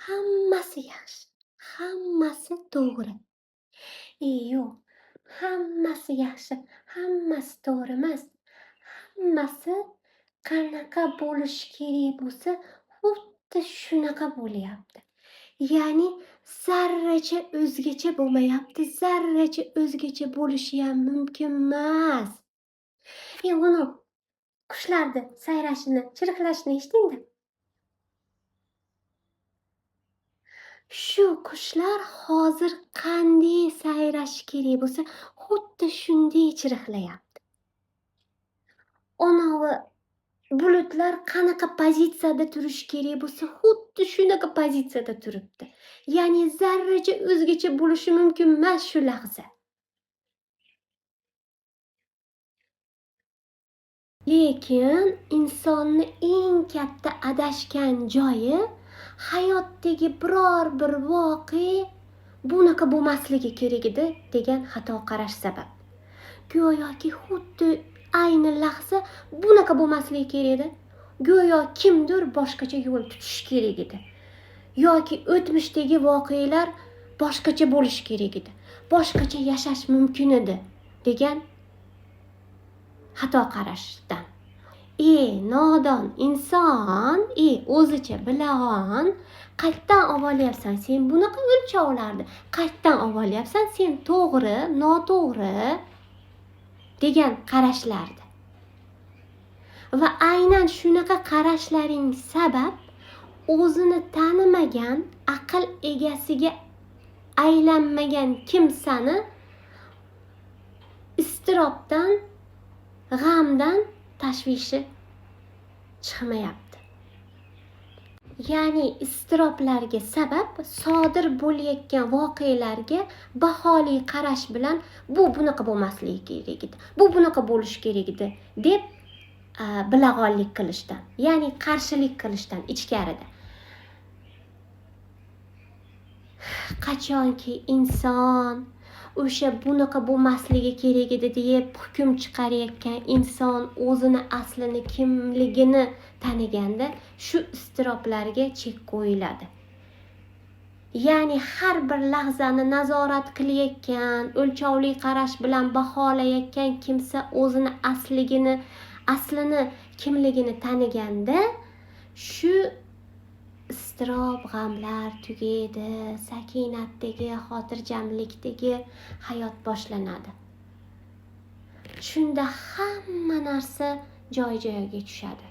hammasi yaxshi, hammasi to'g'ri. Yo'q, hammasi yaxshi, hammasi to'g'ri emas. Hammasi qanaqa bo'lishi kerak bo'lsa, xuddi shunaqa bo'lyapti. Ya'ni zarracha o'zgacha bo'lmayapti, zarracha o'zgacha bo'lishi ham mumkin emas. Uni qushlarni sayrashini, chirqirashini eshitdingmi? Shu qushlar hozir qanday sayrashi kerak bo'lsa, xuddi shunday chirqlayapti. Anavi bulutlar qanaqa pozitsiyada turishi kerak bo'lsa, xuddi shunaqa pozitsiyada turibdi. Ya'ni zarracha o'zgacha bo'lishi mumkin emas shu lahza. Lekin insonni eng katta adashgan joyi hayotdagi biror bir voqea bunaqa bo'lmasligi kerak edi degan xato qarash sabab. Go'yoki xuddi ayni lahza bunaqa bo'lmasligi kerak edi. Go'yo kimdir boshqacha yo'l tutishi kerak edi. Yoki o'tmishdagi voqealar boshqacha bo'lishi kerak edi. Boshqacha yashash mumkin edi degan xato qarashdan. Nodon inson, o'zicha bilag'on, qayerdan olyapsan sen bunaqa o'lchovlarni? Qayerdan olyapsan sen to'g'ri, noto'g'ri degan qarashlardi. Va aynan shunaqa qarashlaring sabab o'zini tanimagan, aql egasiga aylanmagan kimsani iztirobdan, g'amdan tashvishi chiqmayapti. Ya'ni iztiroblarga sabab sodir bo'layotgan voqealarga baholi qarash bilan bu bunaqa bo'lmasligi kerak edi, bu bunaqa bo'lishi kerak edi deb bilag'onlik qilishdan, ya'ni qarshilik qilishdan ichkarida. Qachonki inson o'sha bunaqa bo'lmasligi kerak edi deb hukm chiqarayotgan inson o'zini aslini kimligini taniganda shu iztiroblarga chek qo'yiladi. Ya'ni har bir lahzani nazorat qilayotgan, o'lchovli qarash bilan baholayotgan kimsa o'zini aslini kimligini taniganda shu iztirob, g'amlar tugaydi, sakinatdagi, xotirjamlikdagi hayot boshlanadi. Shunda hamma narsa joy-joyiga tushadi.